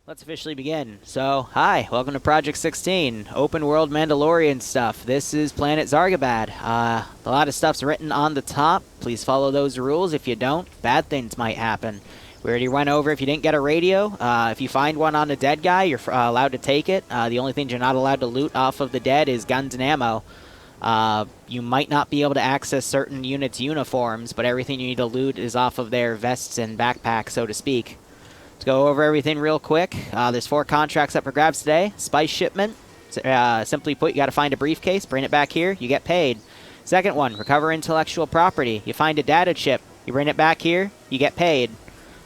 Let's officially begin. So, hi, welcome to Project 16, open world Mandalorian stuff. This is Planet Zargabad. A lot of stuff's written on the top. Please follow those rules. If you don't, bad things might happen. We already went over if you didn't get a radio. If you find one on a dead guy, you're allowed to take it. The only thing you're not allowed to loot off of the dead is guns and ammo. You might not be able to access certain units' uniforms, but everything you need to loot is off of their vests and backpacks, so to speak. Let's go over everything real quick. There's 4 contracts up for grabs today. Spice shipment. Simply put, you got to find a briefcase, bring it back here, you get paid. Second one, recover intellectual property. You find a data chip, you bring it back here, you get paid.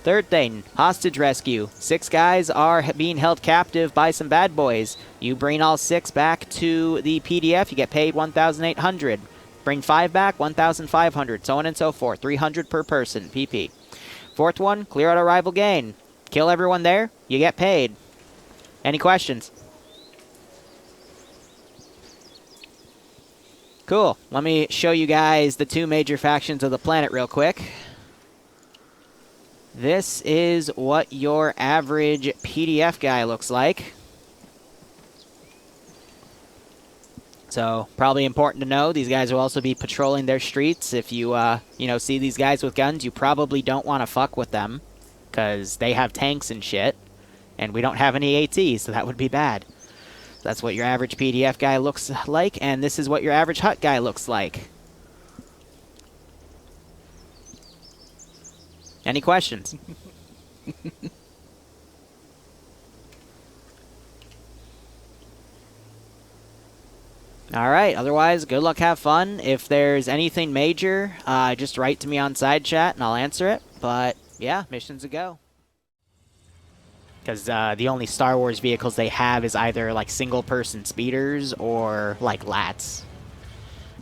Third thing, hostage rescue. 6 guys are being held captive by some bad boys. You bring all 6 back to the PDF, you get paid 1,800. Bring 5 back, 1,500, so on and so forth. 300 per person, PP. Fourth one, clear out a rival gain. Kill everyone there, you get paid. Any questions? Cool. Let me show you guys the 2 major factions of the planet real quick. This is what your average PDF guy looks like. So, probably important to know, these guys will also be patrolling their streets. If you, see these guys with guns, you probably don't want to fuck with them, because they have tanks and shit, and we don't have any AT, so that would be bad. That's what your average PDF guy looks like, and this is what your average hut guy looks like. Any questions? Alright, otherwise, good luck, have fun. If there's anything major, just write to me on side chat and I'll answer it. But, yeah, missions a go. Because the only Star Wars vehicles they have is either, like, single-person speeders or, like, LATs.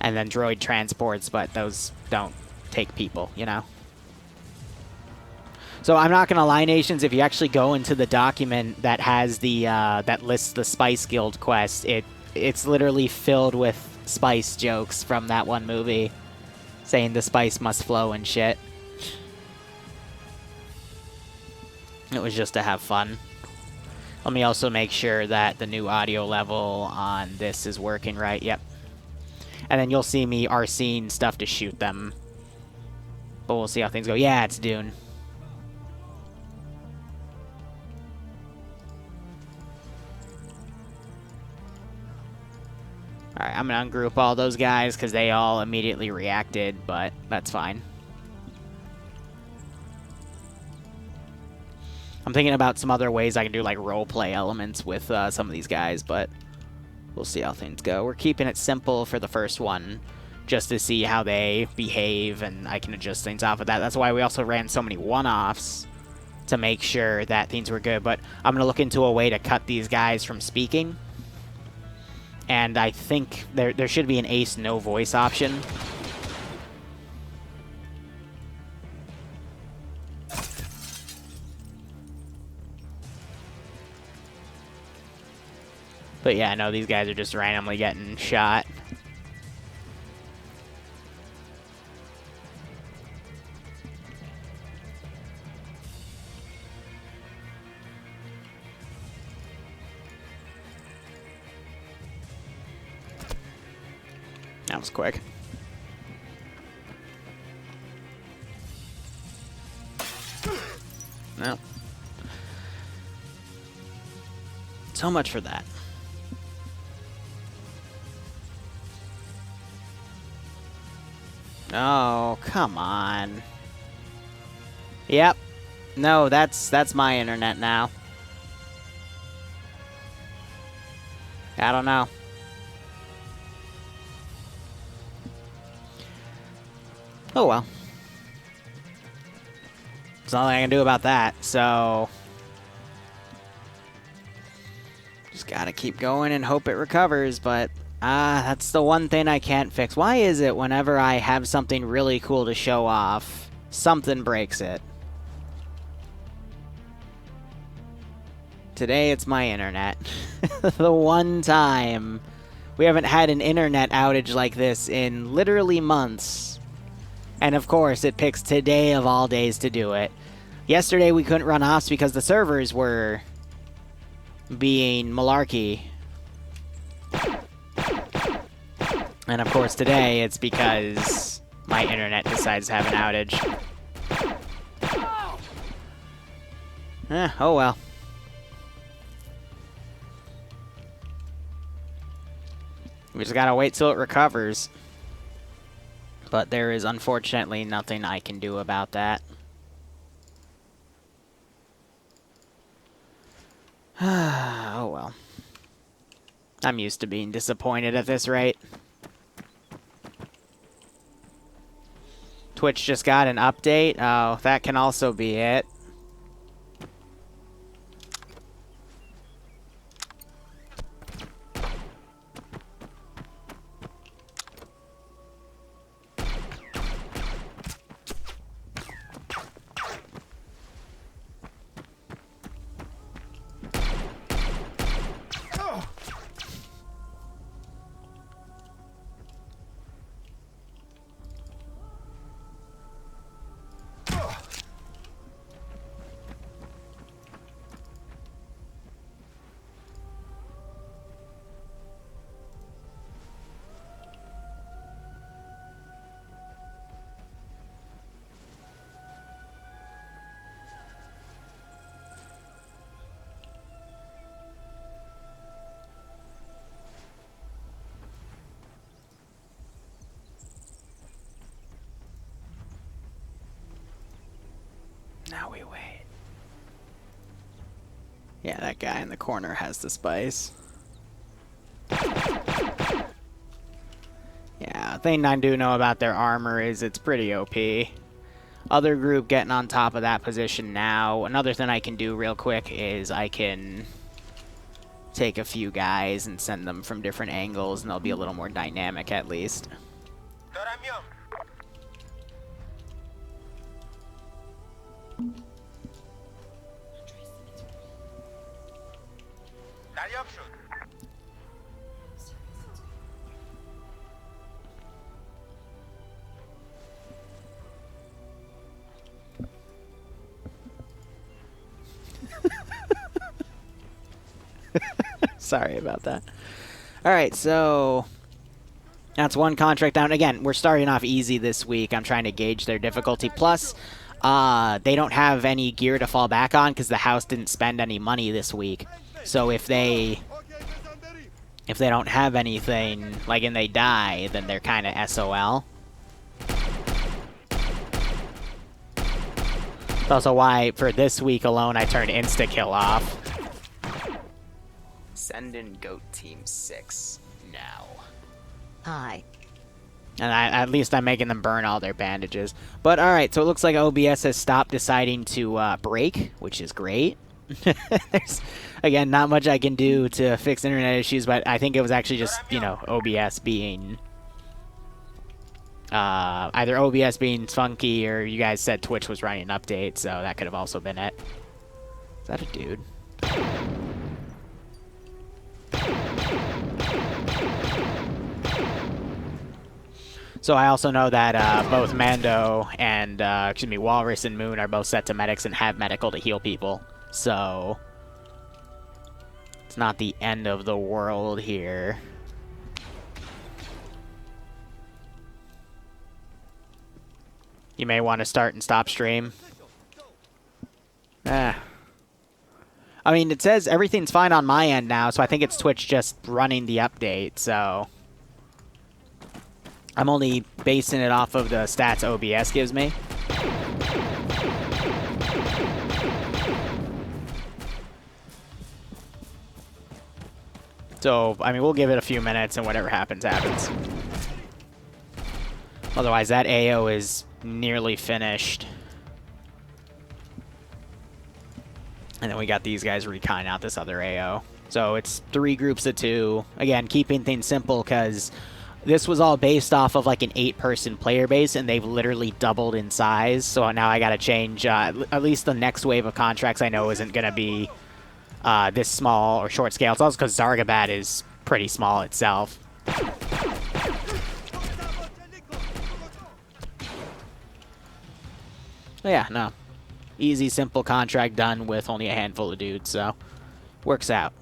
And then droid transports, but those don't take people, you know? So I'm not gonna lie, Nations, if you actually go into the document that has the, that lists the Spice Guild quest, it's literally filled with spice jokes from that one movie, saying the spice must flow and shit. It was just to have fun. Let me also make sure that the new audio level on this is working right. Yep. And then you'll see me RCing stuff to shoot them. But we'll see how things go. Yeah, it's Dune. Alright, I'm going to ungroup all those guys because they all immediately reacted, but that's fine. I'm thinking about some other ways I can do, like, roleplay elements with some of these guys, but we'll see how things go. We're keeping it simple for the first one, just to see how they behave, and I can adjust things off of that. That's why we also ran so many one-offs, to make sure that things were good. But I'm going to look into a way to cut these guys from speaking. And I think there should be an ace no voice option. But yeah, no, these guys are just randomly getting shot. That was quick. No. So much for that. Oh, come on. Yep. No, that's my internet now. I don't know. Oh well. There's nothing I can do about that, so just gotta keep going and hope it recovers, but that's the one thing I can't fix. Why is it whenever I have something really cool to show off, something breaks it? Today it's my internet. The one time. We haven't had an internet outage like this in literally months. And of course, it picks today of all days to do it. Yesterday we couldn't run ops because the servers were being malarkey. And of course today it's because my internet decides to have an outage. Oh well. We just gotta wait till it recovers. But there is unfortunately nothing I can do about that. Oh well. I'm used to being disappointed at this rate. Twitch just got an update. Oh, that can also be it. Now we wait. Yeah, that guy in the corner has the spice. Yeah, the thing I do know about their armor is it's pretty OP. Other group getting on top of that position now. Another thing I can do real quick is I can take a few guys and send them from different angles, and they'll be a little more dynamic at least. Sorry about that. Alright, so that's one contract down. Again, we're starting off easy this week. I'm trying to gauge their difficulty. Plus, they don't have any gear to fall back on because the house didn't spend any money this week. So if they don't have anything, like, and they die, then they're kind of SOL. That's also why, for this week alone, I turned insta-kill off. Send in Goat Team 6 now. Hi. And at least I'm making them burn all their bandages. But alright, so it looks like OBS has stopped deciding to break, which is great. There's, again, not much I can do to fix internet issues, but I think it was actually just, you know, OBS being... either OBS being funky or you guys said Twitch was running an update, so that could have also been it. Is that a dude? So I also know that both Mando and, Walrus and Moon are both set to medics and have medical to heal people. So it's not the end of the world here. You may want to start and stop stream. I mean, it says everything's fine on my end now, so I think it's Twitch just running the update, so... I'm only basing it off of the stats OBS gives me. So, I mean, we'll give it a few minutes and whatever happens, happens. Otherwise, that AO is nearly finished. And then we got these guys reconning out this other AO. So it's 3 groups of 2. Again, keeping things simple because this was all based off of like an 8-person player base, and they've literally doubled in size. So now I got to change. At least the next wave of contracts I know isn't going to be this small or short scale. It's also because Zargabad is pretty small itself. But yeah, no. Easy, simple contract done with only a handful of dudes, so works out.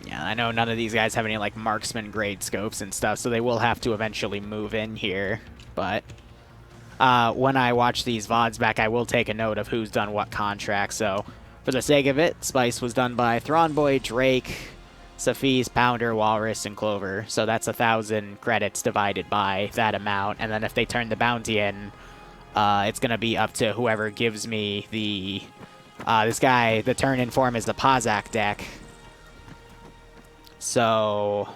Yeah, I know none of these guys have any like marksman grade scopes and stuff, so they will have to eventually move in here. But when I watch these VODs back, I will take a note of who's done what contract. So for the sake of it, Spice was done by Thronboy, Drake, Safis, Pounder, Walrus, and Clover. So that's 1,000 credits divided by that amount. And then if they turn the bounty in, it's going to be up to whoever gives me the... this guy, the turn-in for him is the Pazak deck. So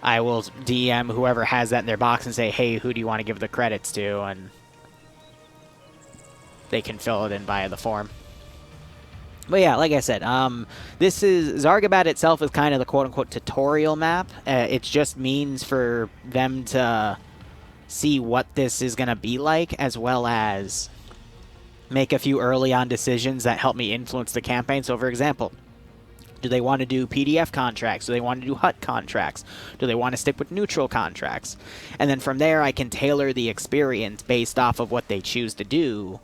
I will DM whoever has that in their box and say, hey, who do you want to give the credits to? And they can fill it in via the form. But yeah, like I said, this is Zargabad itself is kind of the quote-unquote tutorial map. It just means for them to see what this is going to be like, as well as make a few early-on decisions that help me influence the campaign. So, for example, do they want to do PDF contracts? Do they want to do HUT contracts? Do they want to stick with neutral contracts? And then from there, I can tailor the experience based off of what they choose to do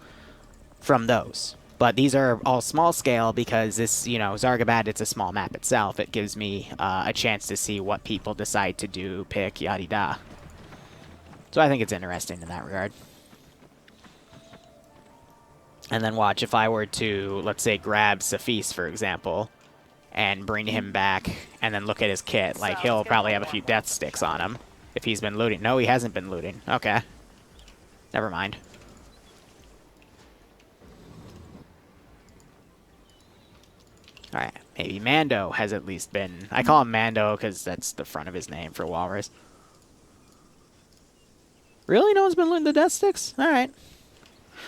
from those. But these are all small scale because this, you know, Zargabad, it's a small map itself. It gives me a chance to see what people decide to do, pick, yada-da. So I think it's interesting in that regard. And then watch, if I were to, let's say, grab Safis, for example, and bring him back, and then look at his kit. Like, he'll probably have a few death sticks on him if he's been looting. No, he hasn't been looting. Okay. Never mind. Alright, maybe Mando has at least been... I call him Mando because that's the front of his name for Walrus. Really? No one's been looting the death sticks? Alright.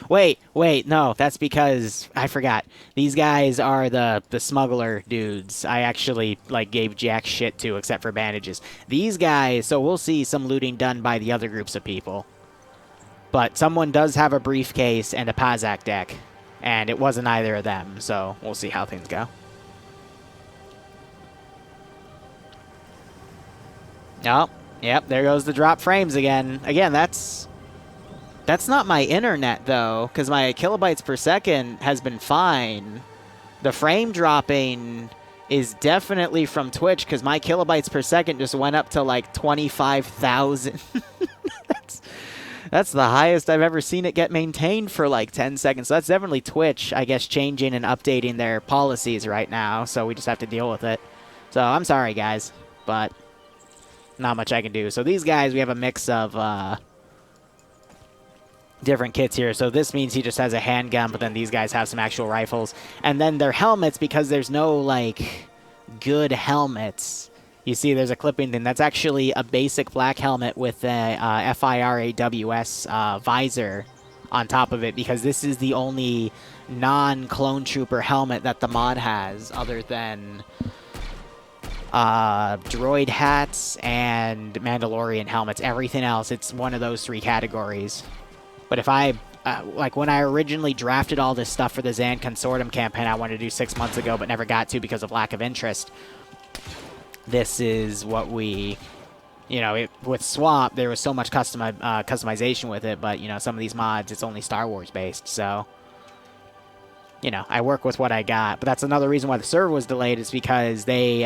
Wait, no, that's because I forgot. These guys are the smuggler dudes I actually, like, gave jack shit to except for bandages. These guys, so we'll see some looting done by the other groups of people. But someone does have a briefcase and a Pazak deck, and it wasn't either of them, so we'll see how things go. Oh, yep, there goes the drop frames again. Again, that's not my internet, though, because my kilobytes per second has been fine. The frame dropping is definitely from Twitch, because my kilobytes per second just went up to, like, 25,000. That's the highest I've ever seen it get maintained for, like, 10 seconds. So that's definitely Twitch, I guess, changing and updating their policies right now, so we just have to deal with it. So I'm sorry, guys, but not much I can do. So these guys, we have a mix of... different kits here. So this means he just has a handgun, but then these guys have some actual rifles. And then their helmets, because there's no, like, good helmets. You see there's a clipping thing. That's actually a basic black helmet with a FIRAWS visor on top of it, because this is the only non-clone trooper helmet that the mod has, other than droid hats and Mandalorian helmets. Everything else, it's one of those three categories. But if I, like when I originally drafted all this stuff for the Zan Consortium campaign I wanted to do 6 months ago but never got to because of lack of interest, this is what we, you know, with Swap, there was so much customization with it, but, you know, some of these mods, it's only Star Wars based, so, you know, I work with what I got. But that's another reason why the server was delayed, is because they,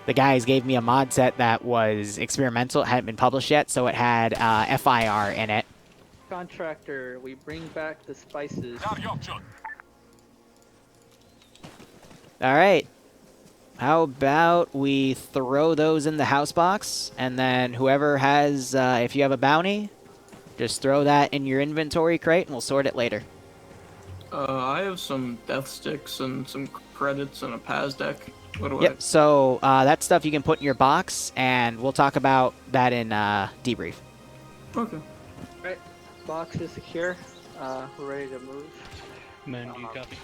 the guys gave me a mod set that was experimental, it hadn't been published yet, so it had FIR in it. Contractor, we bring back the spices. Alright. How about we throw those in the house box, and then whoever has, if you have a bounty, just throw that in your inventory crate and we'll sort it later. I have some death sticks and some credits and a Paz deck. What do Yep, so that stuff you can put in your box, and we'll talk about that in debrief. Okay. Alright, box is secure. We're ready to move. Man, do you copy?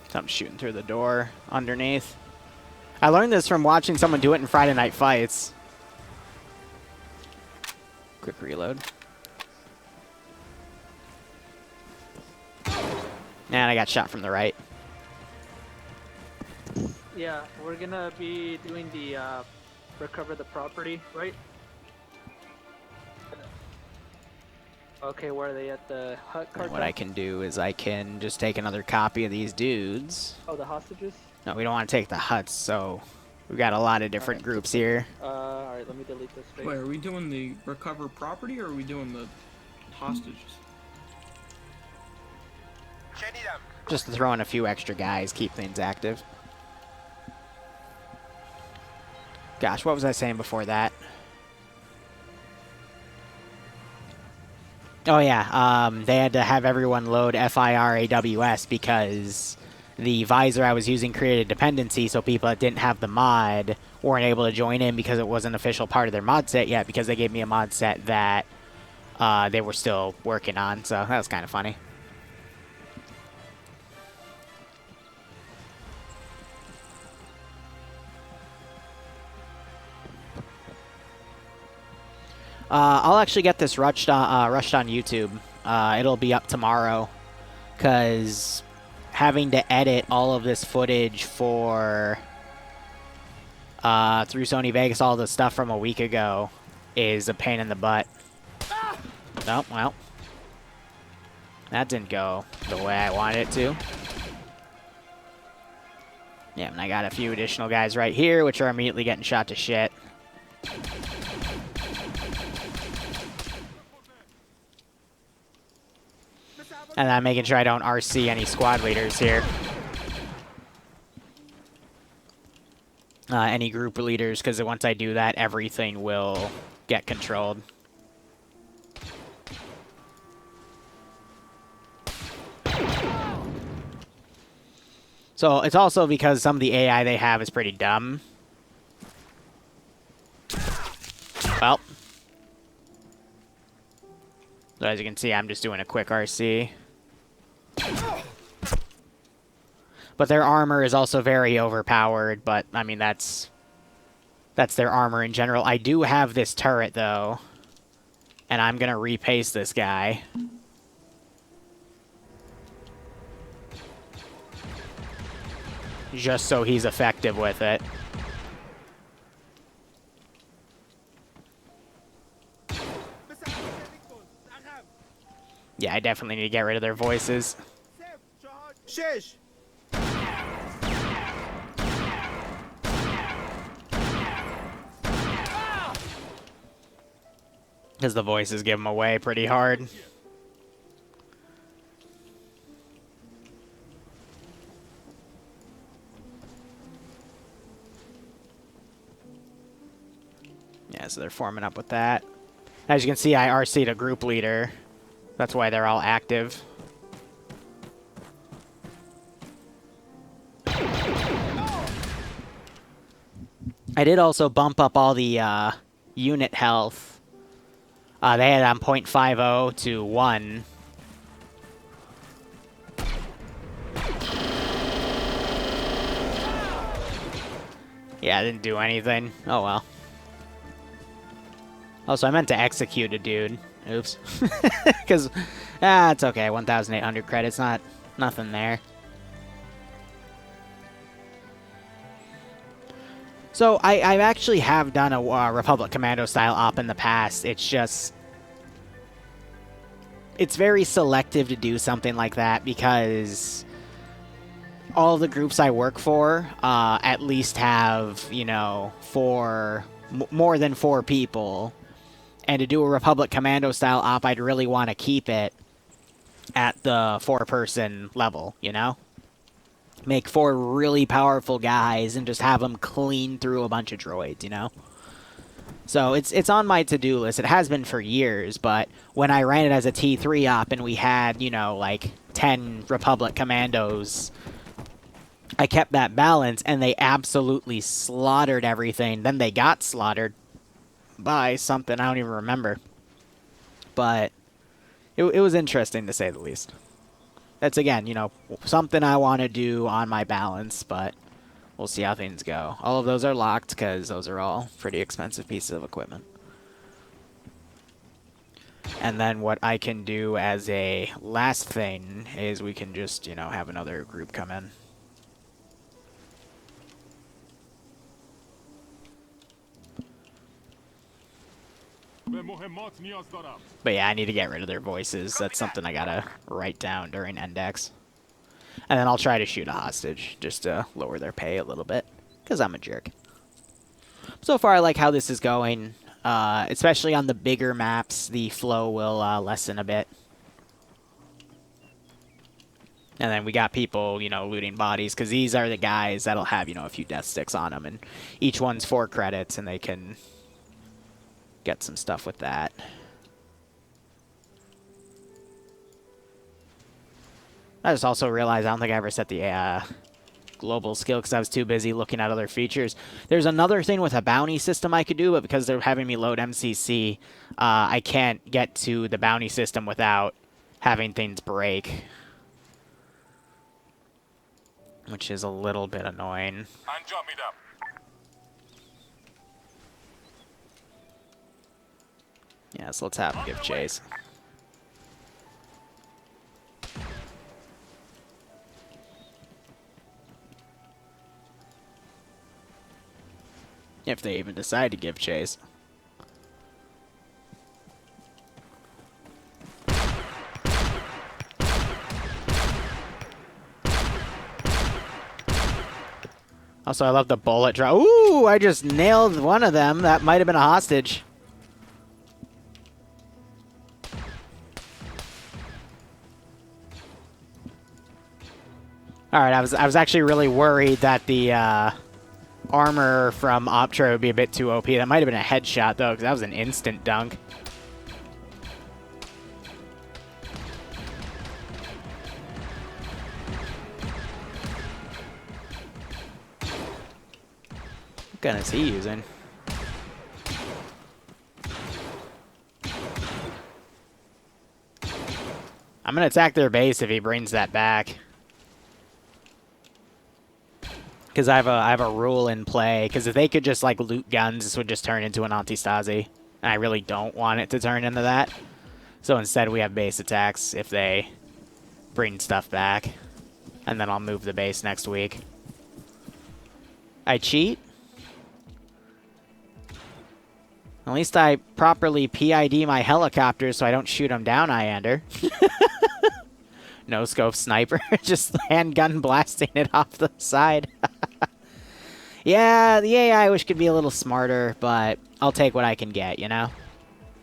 Something shooting through the door underneath. I learned this from watching someone do it in Friday Night Fights. Quick reload. And I got shot from the right. Yeah, we're gonna be doing the recover the property, right? Okay, where are they at the hut And cartel? what I can do is I can just take another copy of these dudes. Oh, the hostages? No, we don't want to take the huts, so we've got a lot of different Alright, groups here. Alright, let me delete this face. Wait, are we doing the recover property or are we doing the hostages? Just to throw in a few extra guys, keep things active. Gosh, what was I saying before that? Oh yeah, they had to have everyone load FIRAWS because the visor I was using created dependency, so people that didn't have the mod weren't able to join in because it wasn't an official part of their mod set yet, because they gave me a mod set that they were still working on, so that was kind of funny. I'll actually get this rushed on YouTube. It'll be up tomorrow, because having to edit all of this footage for through Sony Vegas, all the stuff from a week ago, is a pain in the butt. Oh, well. That didn't go the way I wanted it to. Yeah, and I got a few additional guys right here, which are immediately getting shot to shit. And I'm making sure I don't RC any squad leaders here. Any group leaders, because once I do that, everything will get controlled. So it's also because some of the AI they have is pretty dumb. Well. So as you can see, I'm just doing a quick RC. But their armor is also very overpowered, but, I mean, that's their armor in general. I do have this turret, though, and I'm going to repaste this guy. Just so he's effective with it. Yeah, I definitely need to get rid of their voices. Because the voices give them away pretty hard. Yeah, so they're forming up with that. As you can see, I RC'd a group leader. That's why they're all active. I did also bump up all the unit health. They had on 0.50 to 1. Yeah, I didn't do anything. Oh well. Oh, so I meant to execute a dude. Oops. Because, it's okay. 1,800 credits, nothing there. So, I actually have done a Republic Commando style op in the past. It's just... It's very selective to do something like that because all the groups I work for at least have, you know, more than 4 people. And to do a Republic Commando style op, I'd really want to keep it at the 4-person level, you know? Make 4 really powerful guys and just have them clean through a bunch of droids, you know? So it's on my to-do list. It has been for years, but when I ran it as a T3 op and we had, you know, like 10 Republic Commandos, I kept that balance and they absolutely slaughtered everything. Then they got slaughtered by something I don't even remember. But it was interesting to say the least. That's, again, you know, something I want to do on my balance, but we'll see how things go. All of those are locked because those are all pretty expensive pieces of equipment. And then what I can do as a last thing is we can just, you know, have another group come in. But yeah, I need to get rid of their voices. That's something I gotta write down during index. And then I'll try to shoot a hostage, just to lower their pay a little bit, because I'm a jerk. So far, I like how this is going. Especially on the bigger maps, the flow will lessen a bit. And then we got people, you know, looting bodies, because these are the guys that'll have, you know, a few death sticks on them. And each one's 4 credits, and they can get some stuff with that. I just also realized I don't think I ever set the global skill because I was too busy looking at other features. There's another thing with a bounty system I could do, but because they're having me load MCC, I can't get to the bounty system without having things break. Which is a little bit annoying. Yeah, so let's have him give chase. If they even decide to give chase. Also, I love the bullet drop. Ooh, I just nailed one of them. That might have been a hostage. Alright, I was actually really worried that the armor from Optra would be a bit too OP. That might have been a headshot, though, because that was an instant dunk. What gun is he using? I'm going to attack their base if he brings that back. Because I have a rule in play. Because if they could just like loot guns, this would just turn into an Antistasi. And I really don't want it to turn into that. So instead we have base attacks if they bring stuff back. And then I'll move the base next week. I cheat? At least I properly PID my helicopters so I don't shoot them down, Iander. No scope sniper, just handgun blasting it off the side. Yeah, the AI I wish could be a little smarter, but I'll take what I can get, you know?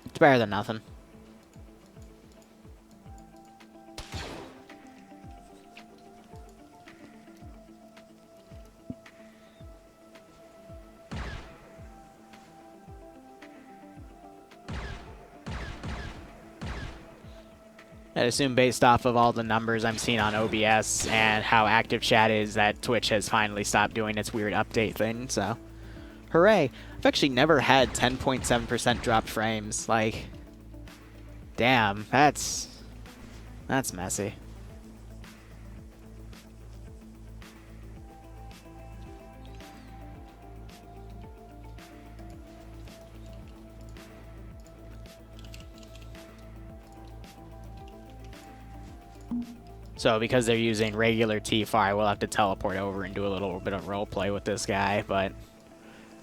It's better than nothing. I'd assume based off of all the numbers I'm seeing on OBS and how active chat is that Twitch has finally stopped doing its weird update thing, so hooray. I've actually never had 10.7% dropped frames. Like, damn, that's messy. So because they're using regular T-Fire, I will have to teleport over and do a little bit of roleplay with this guy, but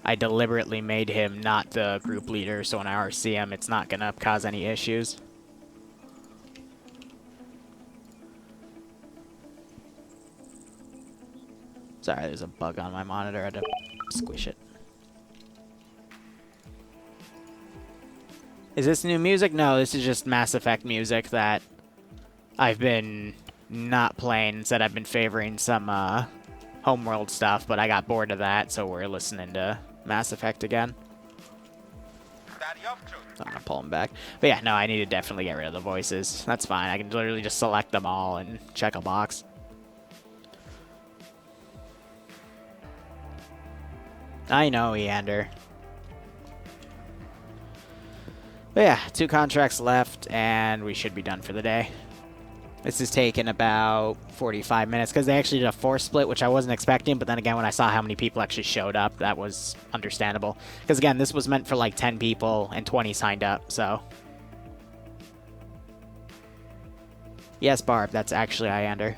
I deliberately made him not the group leader, so when I RC him, it's not going to cause any issues. Sorry, there's a bug on my monitor. I had to squish it. Is this new music? No, this is just Mass Effect music that I've been not playing. Instead, I've been favoring some homeworld stuff, but I got bored of that, so we're listening to Mass Effect again. I'm gonna pull them back. But yeah, no, I need to definitely get rid of the voices. That's fine. I can literally just select them all and check a box. I know, Eander. But yeah, 2 contracts left, and we should be done for the day. This has taken about 45 minutes, because they actually did a force split, which I wasn't expecting, but then again, when I saw how many people actually showed up, that was understandable. Because again, this was meant for like 10 people, and 20 signed up, so Yes, Barb, that's actually Iander.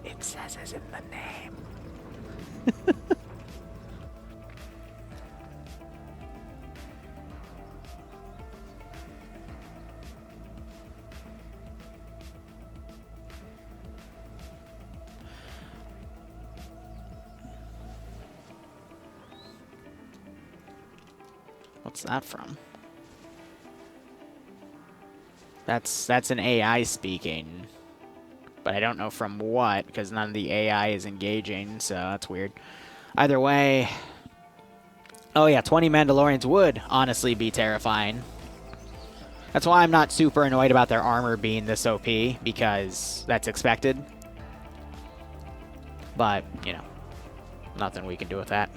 It says it in the name. What's that from? That's an AI speaking. But I don't know from what, because none of the AI is engaging, so that's weird. Either way... Oh yeah, 20 Mandalorians would honestly be terrifying. That's why I'm not super annoyed about their armor being this OP, because that's expected. But, you know, nothing we can do with that.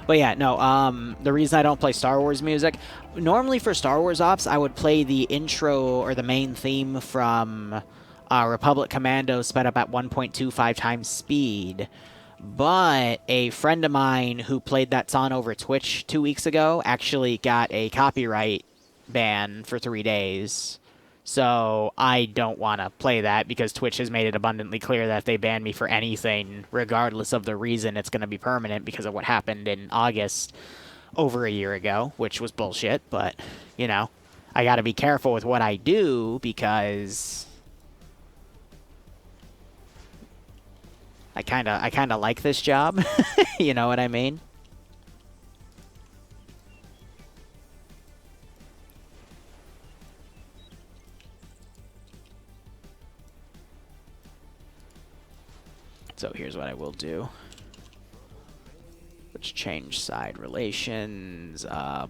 But yeah, no, the reason I don't play Star Wars music, normally for Star Wars Ops, I would play the intro or the main theme from Republic Commando sped up at 1.25 times speed. But a friend of mine who played that song over Twitch 2 weeks ago actually got a copyright ban for 3 days. So I don't want to play that because Twitch has made it abundantly clear that if they ban me for anything, regardless of the reason, it's going to be permanent because of what happened in August over a year ago, which was bullshit. But, you know, I got to be careful with what I do because I kind of like this job. You know what I mean? So here's what I will do. Let's change side relations.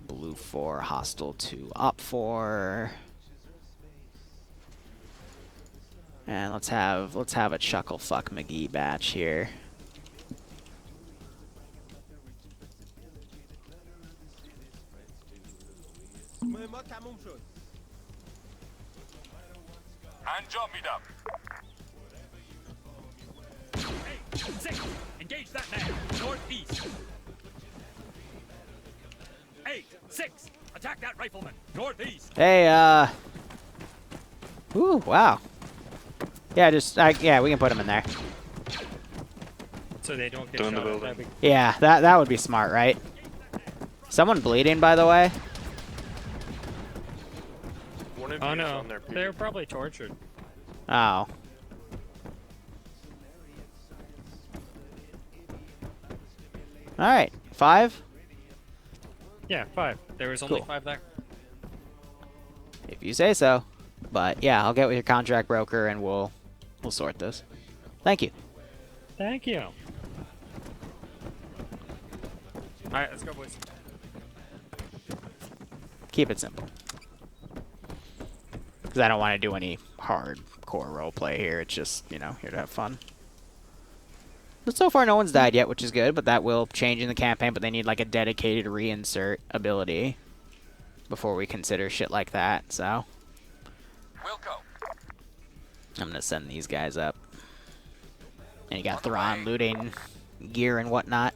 Blue 4 hostile to op 4. And let's have a chuckle fuck McGee batch here. انجام میدم. Hey, 6, engage that man, northeast. 8, 6, attack that rifleman, northeast. Hey, ooh, wow. Yeah, yeah, we can put him in there. So they don't get Doing the shot at building. by the- Yeah, that would be smart, right? Someone bleeding, by the way? One of Oh you is no, on their they're probably tortured. Oh. Alright, 5? Yeah, 5. There was only Cool. 5 there. If you say so. But yeah, I'll get with your contract broker and we'll sort this. Thank you. Thank you. Alright, let's go, boys. Keep it simple. Because I don't want to do any hardcore roleplay here. It's just, you know, here to have fun. But so far no one's died yet, which is good, but that will change in the campaign, but they need like a dedicated reinsert ability before we consider shit like that, so. We'll go. I'm gonna send these guys up. And you got Thrawn looting gear and whatnot.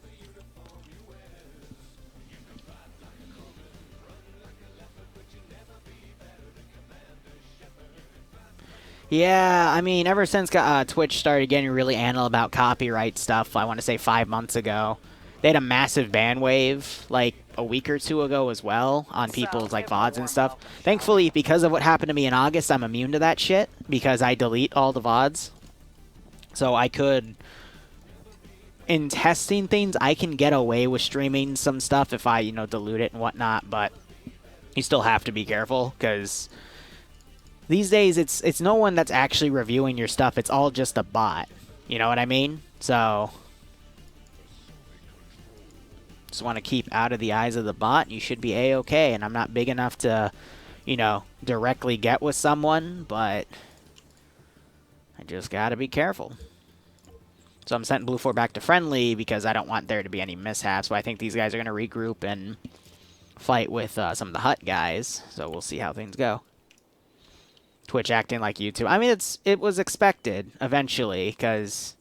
Yeah, I mean, ever since Twitch started getting really anal about copyright stuff, I want to say 5 months ago, they had a massive ban wave, like, a week or two ago as well, on people's, like, VODs and stuff. Thankfully, because of what happened to me in August, I'm immune to that shit, because I delete all the VODs. So I could... In testing things, I can get away with streaming some stuff if I, you know, dilute it and whatnot, but you still have to be careful, because... These days, it's no one that's actually reviewing your stuff. It's all just a bot. You know what I mean? So, just want to keep out of the eyes of the bot. You should be A-okay. And I'm not big enough to, you know, directly get with someone, but I just got to be careful. So I'm sending Blue 4 back to friendly because I don't want there to be any mishaps. But I think these guys are going to regroup and fight with some of the Hut guys. So we'll see how things go. Twitch acting like YouTube. I mean, it was expected eventually, because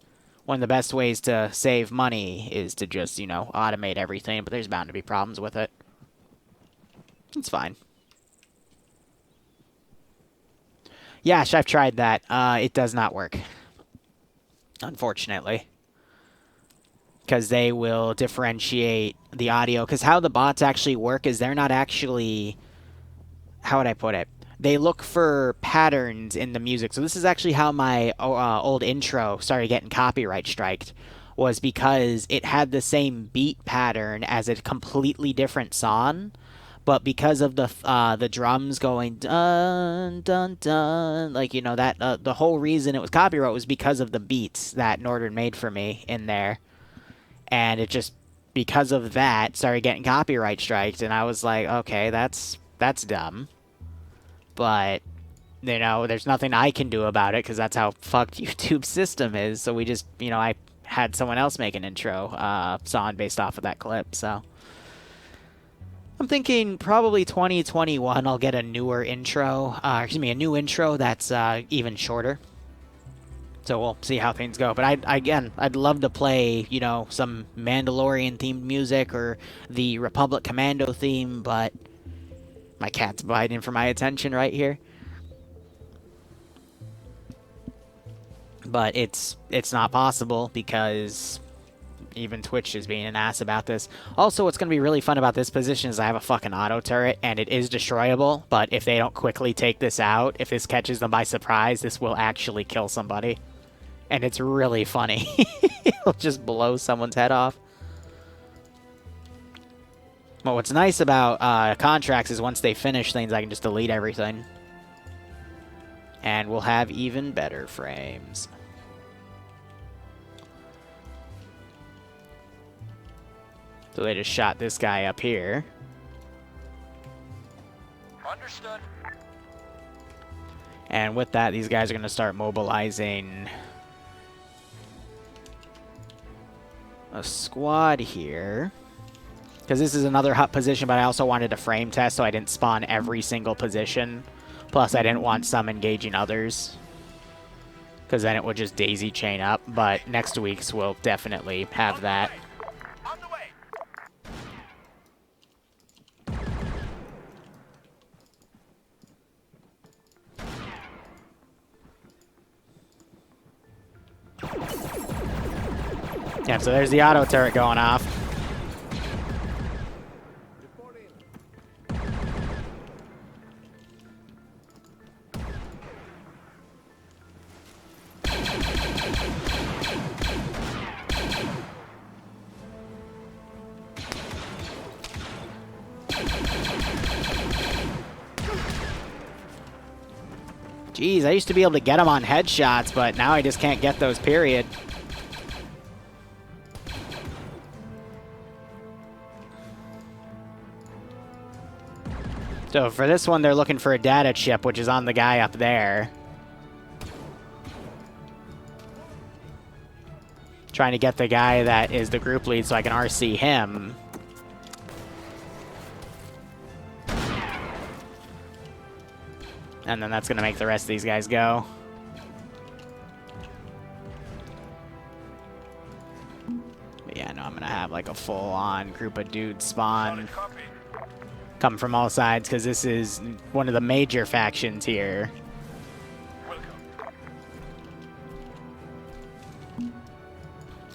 one of the best ways to save money is to just, you know, automate everything, but there's bound to be problems with it. It's fine. Yash, I've tried that. It does not work. Unfortunately. Because they will differentiate the audio. Because how the bots actually work is they're not actually... How would I put it? They look for patterns in the music. So this is actually how my old intro started getting copyright striked. Was because it had the same beat pattern as a completely different song. But because of the drums going dun dun dun, like, you know, that the whole reason it was copyright was because of the beats that Northern made for me in there, and it just because of that started getting copyright striked, and I was like, okay, that's dumb, but you know, there's nothing I can do about it because that's how fucked YouTube's system is. So we just, you know, I had someone else make an intro song based off of that clip, so. I'm thinking probably 2021 I'll get a newer intro, a new intro that's even shorter. So we'll see how things go. But I'd love to play, you know, some Mandalorian themed music or the Republic Commando theme, but my cat's biting for my attention right here. But it's not possible because even Twitch is being an ass about this. Also, what's going to be really fun about this position is I have a fucking auto turret, and it is destroyable, but if they don't quickly take this out, if this catches them by surprise, this will actually kill somebody. And it's really funny. It'll just blow someone's head off. Well, what's nice about contracts is once they finish things, I can just delete everything. And we'll have even better frames. So they just shot this guy up here. Understood. And with that, these guys are going to start mobilizing a squad here. Because this is another hot position, but I also wanted a frame test, so I didn't spawn every single position. Plus, I didn't want some engaging others. Because then it would just daisy chain up. But next week's will definitely have that. Yeah, so there's the auto turret going off. Jeez, I used to be able to get them on headshots, but now I just can't get those, period. So for this one, they're looking for a data chip, which is on the guy up there. Trying to get the guy that is the group lead so I can RC him. And then that's going to make the rest of these guys go. But yeah, no, I'm going to have like a full-on group of dudes spawn. Come from all sides, because this is one of the major factions here.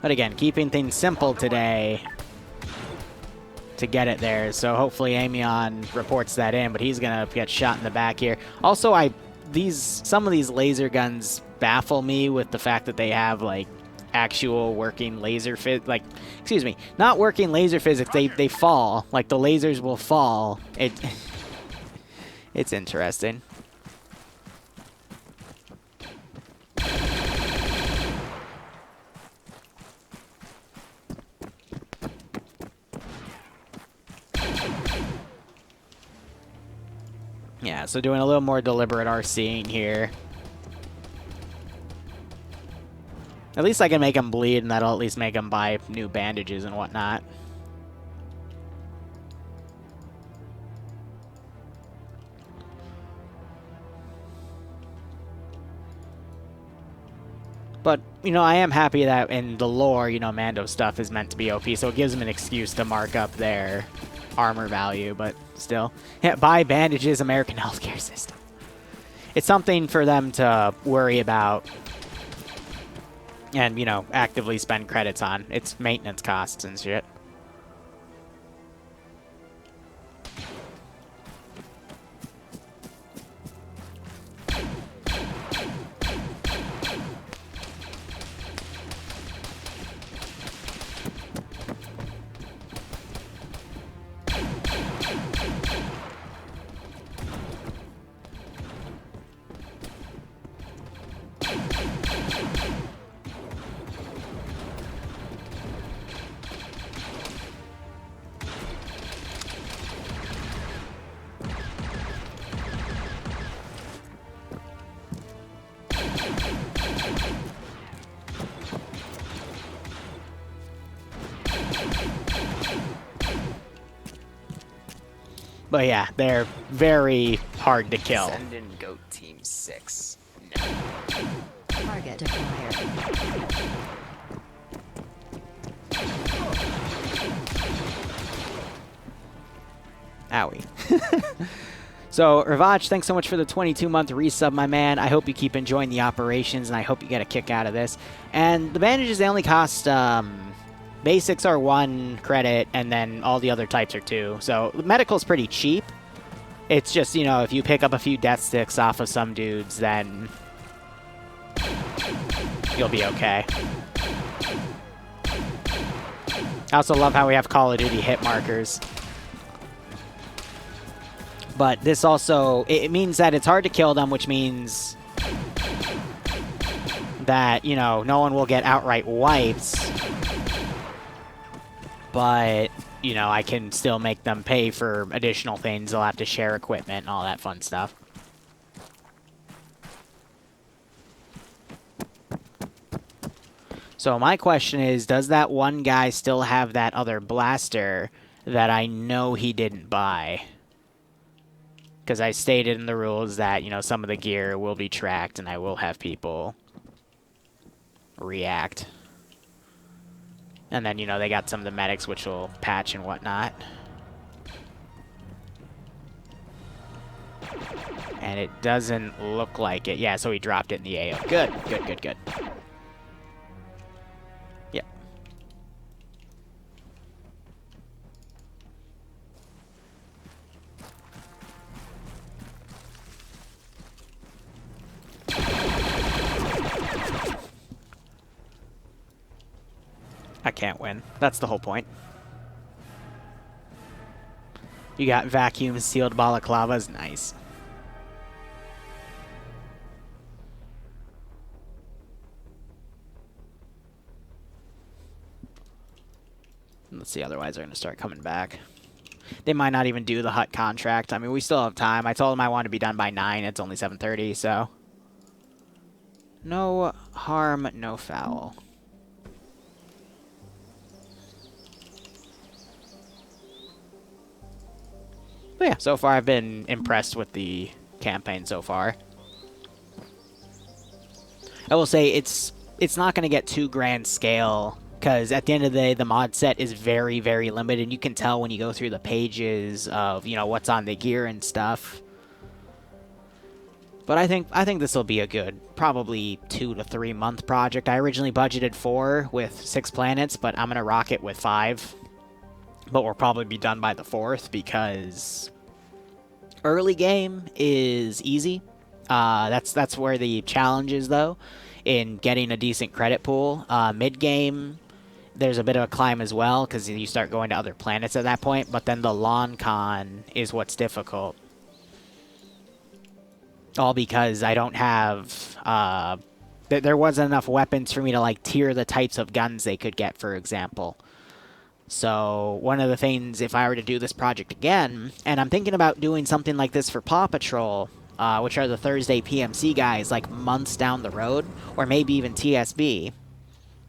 But again, keeping things simple today to get it there. So hopefully Amion reports that in, but he's gonna get shot in the back here. Also, some of these laser guns baffle me with the fact that they have like actual working laser not working laser physics. They fall, like the lasers will fall. It's interesting. Yeah, so doing a little more deliberate RCing here. At least I can make him bleed, and that'll at least make him buy new bandages and whatnot. But, you know, I am happy that in the lore, you know, Mando stuff is meant to be OP, so it gives them an excuse to mark up their armor value, but still. Yeah, buy bandages, American healthcare system. It's something for them to worry about and, you know, actively spend credits on. It's maintenance costs and shit. But yeah, they're very hard to kill. Send in Goat Team 6. Target acquired. Owie. So, Ravach, thanks so much for the 22-month resub, my man. I hope you keep enjoying the operations, and I hope you get a kick out of this. And the bandages, they only cost, basics are 1 credit, and then all the other types are 2. So, medical's pretty cheap. It's just, you know, if you pick up a few death sticks off of some dudes, then you'll be okay. I also love how we have Call of Duty hit markers. But this also, it means that it's hard to kill them, which means that, you know, no one will get outright wipes. But, you know, I can still make them pay for additional things. They'll have to share equipment and all that fun stuff. So my question is, does that one guy still have that other blaster that I know he didn't buy? Because I stated in the rules that, you know, some of the gear will be tracked and I will have people react. And then, you know, they got some of the medics which will patch and whatnot. And it doesn't look like it. Yeah, so he dropped it in the AO. Good, good, good, good. Yep. I can't win. That's the whole point. You got vacuum sealed balaclavas. Nice. Let's see, otherwise they're going to start coming back. They might not even do the hut contract. I mean, we still have time. I told them I wanted to be done by 9. It's only 7:30, so. No harm, no foul. But yeah, so far I've been impressed with the campaign so far. I will say it's not going to get too grand scale, because at the end of the day, the mod set is very, very limited, and you can tell when you go through the pages of, you know, what's on the gear and stuff. But I think this will be a good, probably 2 to 3 month project. I originally budgeted 4 with 6 planets, but I'm going to rock it with 5. But we'll probably be done by the 4th, because early game is easy. That's where the challenge is, though, in getting a decent credit pool. Mid game, there's a bit of a climb as well, because you start going to other planets at that point. But then the lawn con is what's difficult. All because I don't have... there wasn't enough weapons for me to, like, tier the types of guns they could get, for example. So one of the things, if I were to do this project again, and I'm thinking about doing something like this for Paw Patrol, which are the Thursday PMC guys, like months down the road, or maybe even TSB.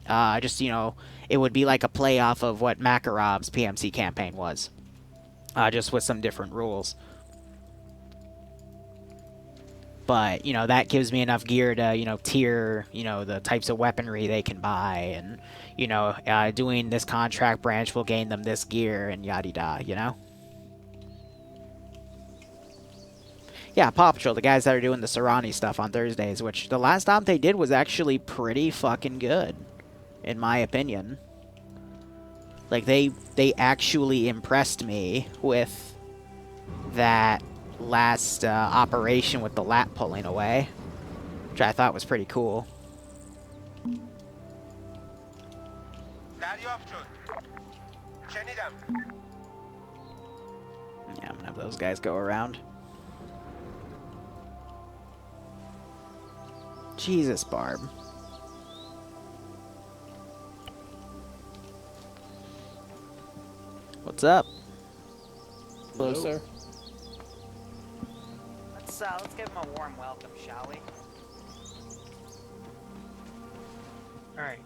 Just, you know, it would be like a play off of what Makarov's PMC campaign was, just with some different rules. But, you know, that gives me enough gear to, you know, tier, you know, the types of weaponry they can buy. And, you know, doing this contract branch will gain them this gear and yada-da, you know? Yeah, Paw Patrol, the guys that are doing the Serrani stuff on Thursdays, which the last stop they did was actually pretty fucking good, in my opinion. Like, they actually impressed me with that last operation with the lap pulling away, which I thought was pretty cool. Yeah, I'm gonna have those guys go around. Jesus, Barb. What's up? Hello, sir. Let's give him a warm welcome, shall we? All right.